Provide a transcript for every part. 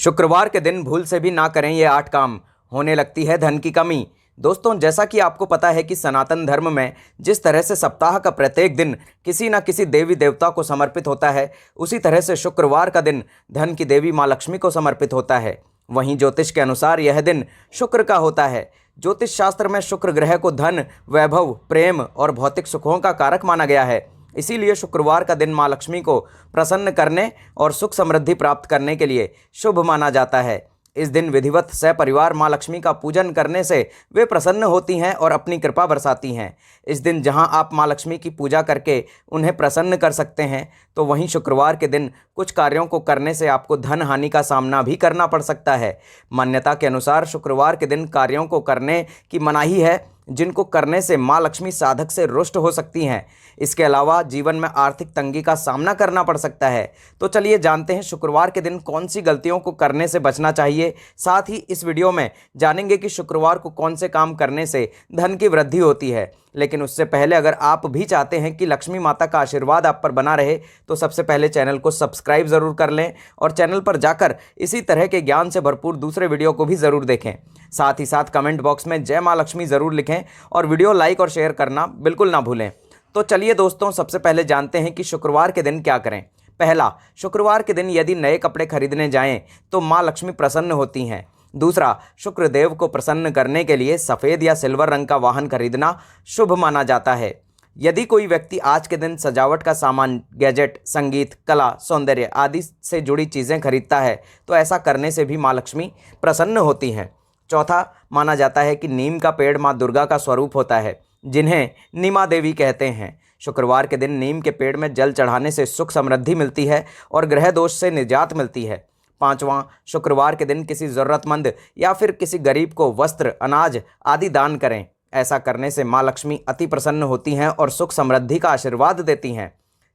शुक्रवार के दिन भूल से भी ना करें ये 8 काम, होने लगती है धन की कमी। दोस्तों, जैसा कि आपको पता है कि सनातन धर्म में जिस तरह से सप्ताह का प्रत्येक दिन किसी न किसी देवी देवता को समर्पित होता है, उसी तरह से शुक्रवार का दिन धन की देवी माँ लक्ष्मी को समर्पित होता है। वहीं ज्योतिष के अनुसार यह दिन शुक्र का होता है। ज्योतिष शास्त्र में शुक्र ग्रह को धन, वैभव, प्रेम और भौतिक सुखों का कारक माना गया है। इसीलिए शुक्रवार का दिन माँ लक्ष्मी को प्रसन्न करने और सुख समृद्धि प्राप्त करने के लिए शुभ माना जाता है। इस दिन विधिवत सपरिवार माँ लक्ष्मी का पूजन करने से वे प्रसन्न होती हैं और अपनी कृपा बरसाती हैं। इस दिन जहां आप माँ लक्ष्मी की पूजा करके उन्हें प्रसन्न कर सकते हैं, तो वहीं शुक्रवार के दिन कुछ कार्यों को करने से आपको धन हानि का सामना भी करना पड़ सकता है। मान्यता के अनुसार शुक्रवार के दिन कार्यों को करने की मनाही है जिनको करने से माँ लक्ष्मी साधक से रुष्ट हो सकती हैं। इसके अलावा जीवन में आर्थिक तंगी का सामना करना पड़ सकता है। तो चलिए जानते हैं शुक्रवार के दिन कौन सी गलतियों को करने से बचना चाहिए। साथ ही इस वीडियो में जानेंगे कि शुक्रवार को कौन से काम करने से धन की वृद्धि होती है। लेकिन उससे पहले अगर आप भी चाहते हैं कि लक्ष्मी माता का आशीर्वाद आप पर बना रहे, तो सबसे पहले चैनल को सब्सक्राइब ज़रूर कर लें और चैनल पर जाकर इसी तरह के ज्ञान से भरपूर दूसरे वीडियो को भी ज़रूर देखें। साथ ही साथ कमेंट बॉक्स में जय माँ लक्ष्मी ज़रूर लिखें और वीडियो लाइक और शेयर करना बिल्कुल ना भूलें। तो चलिए दोस्तों, सबसे पहले जानते हैं कि शुक्रवार के दिन क्या करें। पहला, शुक्रवार के दिन यदि नए कपड़े खरीदने जाएं तो माँ लक्ष्मी प्रसन्न होती हैं। दूसरा, शुक्रदेव को प्रसन्न करने के लिए सफ़ेद या सिल्वर रंग का वाहन खरीदना शुभ माना जाता है। यदि कोई व्यक्ति आज के दिन सजावट का सामान, गैजेट, संगीत, कला, सौंदर्य आदि से जुड़ी चीज़ें खरीदता है, तो ऐसा करने से भी माँ लक्ष्मी प्रसन्न होती हैं। चौथा, माना जाता है कि नीम का पेड़ माँ दुर्गा का स्वरूप होता है, जिन्हें नीमा देवी कहते हैं। शुक्रवार के दिन नीम के पेड़ में जल चढ़ाने से सुख समृद्धि मिलती है और ग्रह दोष से निजात मिलती है। पांचवां, शुक्रवार के दिन किसी ज़रूरतमंद या फिर किसी गरीब को वस्त्र, अनाज आदि दान करें। ऐसा करने से माँ लक्ष्मी अति प्रसन्न होती हैं और सुख समृद्धि का आशीर्वाद देती हैं।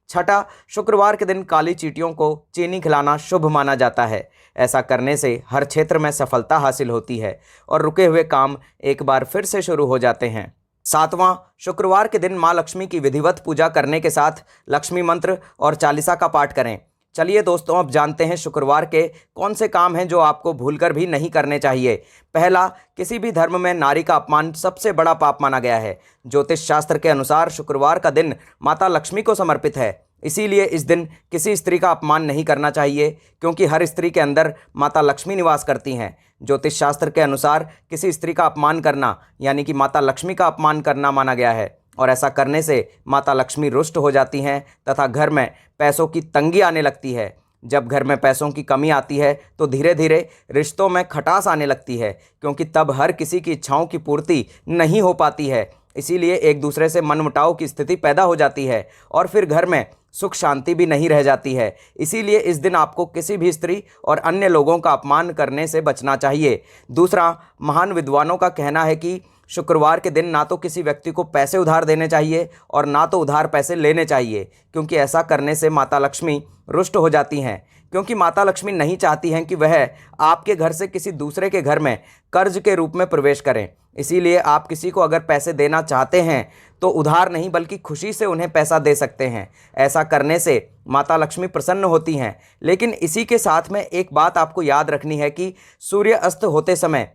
छठा, शुक्रवार के दिन काली चींटियों को चीनी खिलाना शुभ माना जाता है। ऐसा करने से हर क्षेत्र में सफलता हासिल होती है और रुके हुए काम एक बार फिर से शुरू हो जाते हैं। सातवां, शुक्रवार के दिन माँ लक्ष्मी की विधिवत पूजा करने के साथ लक्ष्मी मंत्र और चालीसा का पाठ करें। चलिए दोस्तों, अब जानते हैं शुक्रवार के कौन से काम हैं जो आपको भूलकर भी नहीं करने चाहिए। पहला, किसी भी धर्म में नारी का अपमान सबसे बड़ा पाप माना गया है। ज्योतिष शास्त्र के अनुसार शुक्रवार का दिन माता लक्ष्मी को समर्पित है। इसीलिए इस दिन किसी स्त्री का अपमान नहीं करना चाहिए, क्योंकि हर स्त्री के अंदर माता लक्ष्मी निवास करती हैं। ज्योतिष शास्त्र के अनुसार किसी स्त्री का अपमान करना यानी कि माता लक्ष्मी का अपमान करना माना गया है, और ऐसा करने से माता लक्ष्मी रुष्ट हो जाती हैं तथा घर में पैसों की तंगी आने लगती है। जब घर में पैसों की कमी आती है तो धीरे धीरे रिश्तों में खटास आने लगती है, क्योंकि तब हर किसी की इच्छाओं की पूर्ति नहीं हो पाती है। इसीलिए एक दूसरे से मनमुटाव की स्थिति पैदा हो जाती है और फिर घर में सुख शांति भी नहीं रह जाती है। इसीलिए इस दिन आपको किसी भी स्त्री और अन्य लोगों का अपमान करने से बचना चाहिए। दूसरा, महान विद्वानों का कहना है कि शुक्रवार के दिन ना तो किसी व्यक्ति को पैसे उधार देने चाहिए और ना तो उधार पैसे लेने चाहिए, क्योंकि ऐसा करने से माता लक्ष्मी रुष्ट हो जाती हैं। क्योंकि माता लक्ष्मी नहीं चाहती हैं कि वह आपके घर से किसी दूसरे के घर में कर्ज के रूप में प्रवेश करें। इसीलिए आप किसी को अगर पैसे देना चाहते हैं तो उधार नहीं बल्कि खुशी से उन्हें पैसा दे सकते हैं। ऐसा करने से माता लक्ष्मी प्रसन्न होती हैं। लेकिन इसी के साथ में एक बात आपको याद रखनी है कि सूर्य अस्त होते समय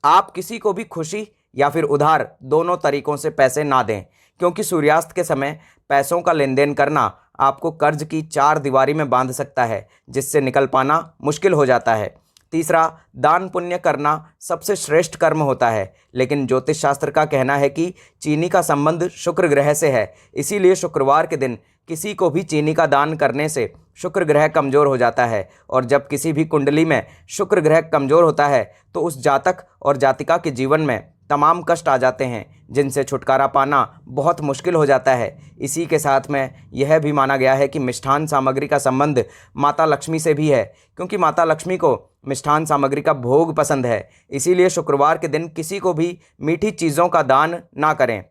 आप किसी को भी खुशी या फिर उधार दोनों तरीकों से पैसे ना दें, क्योंकि सूर्यास्त के समय पैसों का लेन देन करना आपको कर्ज की चार दीवारी में बांध सकता है, जिससे निकल पाना मुश्किल हो जाता है। तीसरा, दान पुण्य करना सबसे श्रेष्ठ कर्म होता है, लेकिन ज्योतिष शास्त्र का कहना है कि चीनी का संबंध शुक्र ग्रह से है। इसीलिए शुक्रवार के दिन किसी को भी चीनी का दान करने से शुक्र ग्रह कमज़ोर हो जाता है, और जब किसी भी कुंडली में शुक्र ग्रह कमज़ोर होता है तो उस जातक और जातिका के जीवन में तमाम कष्ट आ जाते हैं, जिनसे छुटकारा पाना बहुत मुश्किल हो जाता है। इसी के साथ में यह भी माना गया है कि मिष्ठान सामग्री का संबंध माता लक्ष्मी से भी है, क्योंकि माता लक्ष्मी को मिष्ठान सामग्री का भोग पसंद है। इसीलिए शुक्रवार के दिन किसी को भी मीठी चीज़ों का दान ना करें।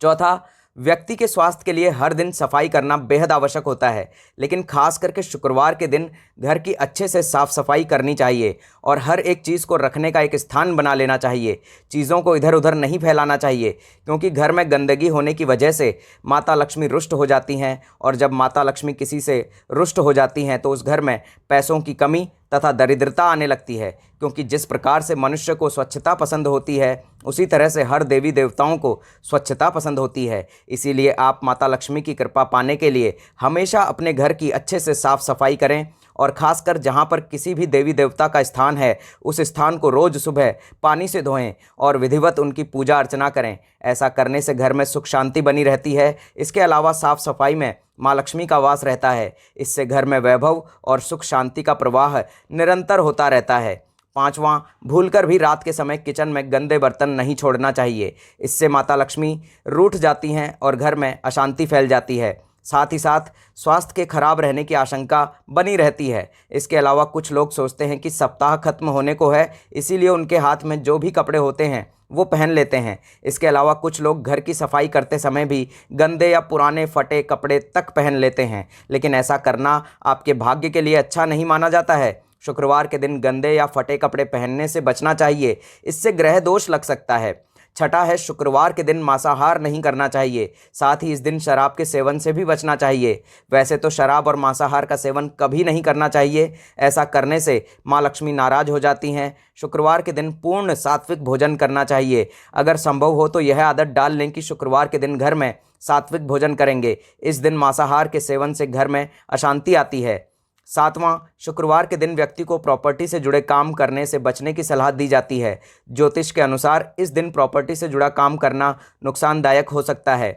चौथा, व्यक्ति के स्वास्थ्य के लिए हर दिन सफाई करना बेहद आवश्यक होता है, लेकिन खास करके शुक्रवार के दिन घर की अच्छे से साफ़ सफाई करनी चाहिए और हर एक चीज़ को रखने का एक स्थान बना लेना चाहिए। चीज़ों को इधर उधर नहीं फैलाना चाहिए, क्योंकि घर में गंदगी होने की वजह से माता लक्ष्मी रुष्ट हो जाती हैं, और जब माता लक्ष्मी किसी से रुष्ट हो जाती हैं तो उस घर में पैसों की कमी तथा दरिद्रता आने लगती है, क्योंकि जिस प्रकार से मनुष्य को स्वच्छता पसंद होती है उसी तरह से हर देवी देवताओं को स्वच्छता पसंद होती है। इसीलिए आप माता लक्ष्मी की कृपा पाने के लिए हमेशा अपने घर की अच्छे से साफ सफाई करें और खासकर जहाँ पर किसी भी देवी देवता का स्थान है उस स्थान को रोज़ सुबह पानी से धोएं और विधिवत उनकी पूजा अर्चना करें। ऐसा करने से घर में सुख शांति बनी रहती है। इसके अलावा साफ सफाई में माँ लक्ष्मी का वास रहता है। इससे घर में वैभव और सुख शांति का प्रवाह निरंतर होता रहता है। पांचवां, भूलकर भी रात के समय किचन में गंदे बर्तन नहीं छोड़ना चाहिए। इससे माता लक्ष्मी रूठ जाती हैं और घर में अशांति फैल जाती है। साथ ही साथ स्वास्थ्य के खराब रहने की आशंका बनी रहती है। इसके अलावा कुछ लोग सोचते हैं कि सप्ताह खत्म होने को है, इसीलिए उनके हाथ में जो भी कपड़े होते हैं वो पहन लेते हैं। इसके अलावा कुछ लोग घर की सफाई करते समय भी गंदे या पुराने फटे कपड़े तक पहन लेते हैं, लेकिन ऐसा करना आपके भाग्य के लिए अच्छा नहीं माना जाता है। शुक्रवार के दिन गंदे या फटे कपड़े पहनने से बचना चाहिए, इससे ग्रह दोष लग सकता है। छठा है, शुक्रवार के दिन मांसाहार नहीं करना चाहिए। साथ ही इस दिन शराब के सेवन से भी बचना चाहिए। वैसे तो शराब और मांसाहार का सेवन कभी नहीं करना चाहिए, ऐसा करने से माँ लक्ष्मी नाराज हो जाती हैं। शुक्रवार के दिन पूर्ण सात्विक भोजन करना चाहिए। अगर संभव हो तो यह आदत डाल लें कि शुक्रवार के दिन घर में सात्विक भोजन करेंगे। इस दिन मांसाहार के सेवन से घर में अशांति आती है। सातवां, शुक्रवार के दिन व्यक्ति को प्रॉपर्टी से जुड़े काम करने से बचने की सलाह दी जाती है। ज्योतिष के अनुसार इस दिन प्रॉपर्टी से जुड़ा काम करना नुकसानदायक हो सकता है।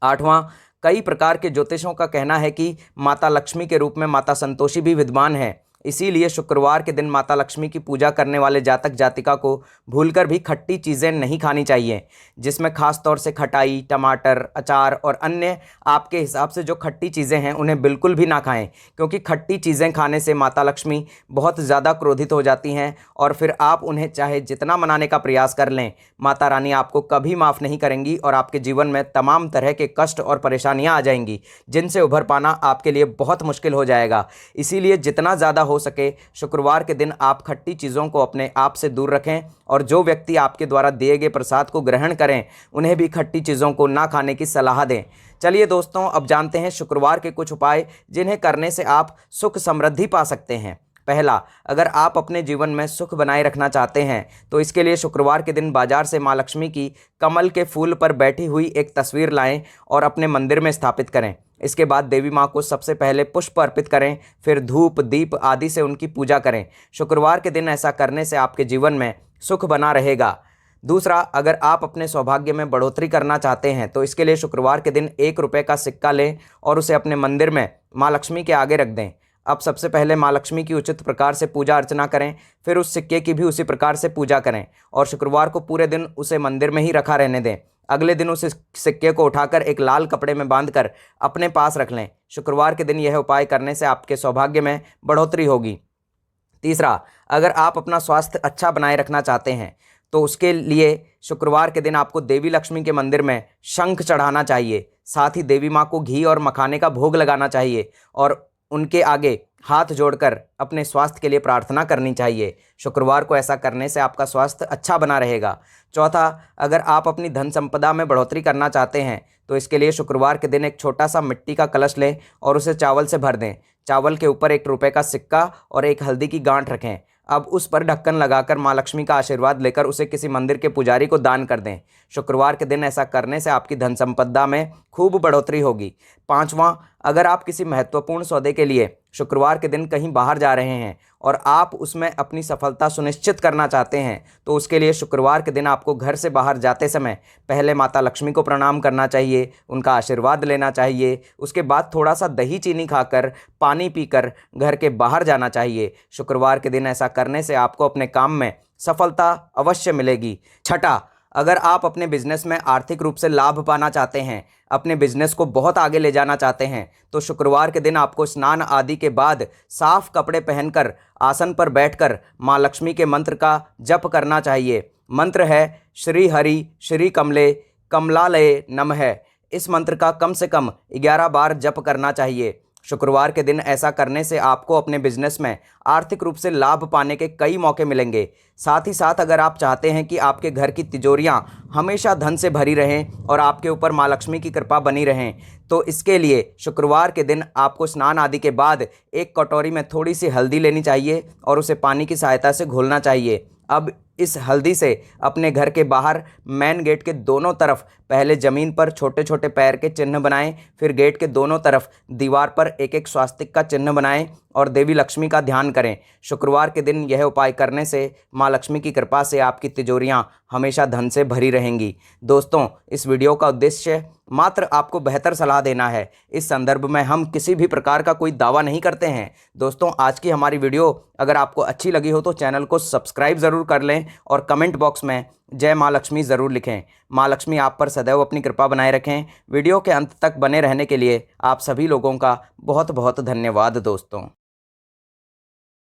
आठवां, कई प्रकार के ज्योतिषों का कहना है कि माता लक्ष्मी के रूप में माता संतोषी भी विद्यमान है। इसीलिए शुक्रवार के दिन माता लक्ष्मी की पूजा करने वाले जातक जातिका को भूलकर भी खट्टी चीज़ें नहीं खानी चाहिए, जिसमें खास तौर से खटाई, टमाटर, अचार और अन्य आपके हिसाब से जो खट्टी चीज़ें हैं उन्हें बिल्कुल भी ना खाएं, क्योंकि खट्टी चीज़ें खाने से माता लक्ष्मी बहुत ज़्यादा क्रोधित हो जाती हैं और फिर आप उन्हें चाहे जितना मनाने का प्रयास कर लें, माता रानी आपको कभी माफ़ नहीं करेंगी और आपके जीवन में तमाम तरह के कष्ट और परेशानियाँ आ जाएंगी, जिनसे उभर पाना आपके लिए बहुत मुश्किल हो जाएगा। इसीलिए जितना ज़्यादा हो सके शुक्रवार के दिन आप खट्टी चीज़ों को अपने आप से दूर रखें और जो व्यक्ति आपके द्वारा दिए गए प्रसाद को ग्रहण करें उन्हें भी खट्टी चीज़ों को ना खाने की सलाह दें। चलिए दोस्तों, अब जानते हैं शुक्रवार के कुछ उपाय जिन्हें करने से आप सुख समृद्धि पा सकते हैं। पहला, अगर आप अपने जीवन में सुख बनाए रखना चाहते हैं तो इसके लिए शुक्रवार के दिन बाजार से माँ लक्ष्मी की कमल के फूल पर बैठी हुई एक तस्वीर लाएं और अपने मंदिर में स्थापित करें। इसके बाद देवी माँ को सबसे पहले पुष्प अर्पित करें, फिर धूप दीप आदि से उनकी पूजा करें। शुक्रवार के दिन ऐसा करने से आपके जीवन में सुख बना रहेगा। दूसरा, अगर आप अपने सौभाग्य में बढ़ोतरी करना चाहते हैं तो इसके लिए शुक्रवार के दिन 1 रुपये का सिक्का लें और उसे अपने मंदिर में माँ लक्ष्मी के आगे रख दें। अब सबसे पहले माँ लक्ष्मी की उचित प्रकार से पूजा अर्चना करें, फिर उस सिक्के की भी उसी प्रकार से पूजा करें और शुक्रवार को पूरे दिन उसे मंदिर में ही रखा रहने दें। अगले दिन उस सिक्के को उठाकर एक लाल कपड़े में बांधकर अपने पास रख लें। शुक्रवार के दिन यह उपाय करने से आपके सौभाग्य में बढ़ोतरी होगी। तीसरा, अगर आप अपना स्वास्थ्य अच्छा बनाए रखना चाहते हैं तो उसके लिए शुक्रवार के दिन आपको देवी लक्ष्मी के मंदिर में शंख चढ़ाना चाहिए। साथ ही देवी माँ को घी और मखाने का भोग लगाना चाहिए और उनके आगे हाथ जोड़कर अपने स्वास्थ्य के लिए प्रार्थना करनी चाहिए। शुक्रवार को ऐसा करने से आपका स्वास्थ्य अच्छा बना रहेगा। चौथा, अगर आप अपनी धन संपदा में बढ़ोतरी करना चाहते हैं तो इसके लिए शुक्रवार के दिन एक छोटा सा मिट्टी का कलश लें और उसे चावल से भर दें। चावल के ऊपर 1 रुपये का सिक्का और एक हल्दी की गांठ रखें। अब उस पर ढक्कन लगाकर माँ लक्ष्मी का आशीर्वाद लेकर उसे किसी मंदिर के पुजारी को दान कर दें। शुक्रवार के दिन ऐसा करने से आपकी धन संपदा में खूब बढ़ोतरी होगी। पांचवां, अगर आप किसी महत्वपूर्ण सौदे के लिए शुक्रवार के दिन कहीं बाहर जा रहे हैं और आप उसमें अपनी सफलता सुनिश्चित करना चाहते हैं तो उसके लिए शुक्रवार के दिन आपको घर से बाहर जाते समय पहले माता लक्ष्मी को प्रणाम करना चाहिए, उनका आशीर्वाद लेना चाहिए। उसके बाद थोड़ा सा दही चीनी खाकर, पानी पीकर घर के बाहर जाना चाहिए। शुक्रवार के दिन ऐसा करने से आपको अपने काम में सफलता अवश्य मिलेगी। छठा, अगर आप अपने बिजनेस में आर्थिक रूप से लाभ पाना चाहते हैं, अपने बिजनेस को बहुत आगे ले जाना चाहते हैं तो शुक्रवार के दिन आपको स्नान आदि के बाद साफ कपड़े पहनकर आसन पर बैठकर माँ लक्ष्मी के मंत्र का जप करना चाहिए। मंत्र है श्री हरि श्री कमले कमलालये नमः। इस मंत्र का कम से कम 11 बार जप करना चाहिए। शुक्रवार के दिन ऐसा करने से आपको अपने बिजनेस में आर्थिक रूप से लाभ पाने के कई मौके मिलेंगे। साथ ही साथ अगर आप चाहते हैं कि आपके घर की तिजोरियां हमेशा धन से भरी रहें और आपके ऊपर माँ लक्ष्मी की कृपा बनी रहें, तो इसके लिए शुक्रवार के दिन आपको स्नान आदि के बाद एक कटोरी में थोड़ी सी हल्दी लेनी चाहिए और उसे पानी की सहायता से घोलना चाहिए। अब इस हल्दी से अपने घर के बाहर मेन गेट के दोनों तरफ पहले ज़मीन पर छोटे छोटे पैर के चिन्ह बनाएं, फिर गेट के दोनों तरफ दीवार पर एक एक स्वास्तिक का चिन्ह बनाएं और देवी लक्ष्मी का ध्यान करें। शुक्रवार के दिन यह उपाय करने से माँ लक्ष्मी की कृपा से आपकी तिजोरियां हमेशा धन से भरी रहेंगी। दोस्तों, इस वीडियो का उद्देश्य मात्र आपको बेहतर सलाह देना है। इस संदर्भ में हम किसी भी प्रकार का कोई दावा नहीं करते हैं। दोस्तों, आज की हमारी वीडियो अगर आपको अच्छी लगी हो तो चैनल को सब्सक्राइब ज़रूर कर लें और कमेंट बॉक्स में जय माँ लक्ष्मी ज़रूर लिखें। माँ लक्ष्मी आप पर सदैव अपनी कृपा बनाए रखें। वीडियो के अंत तक बने रहने के लिए आप सभी लोगों का बहुत बहुत धन्यवाद दोस्तों।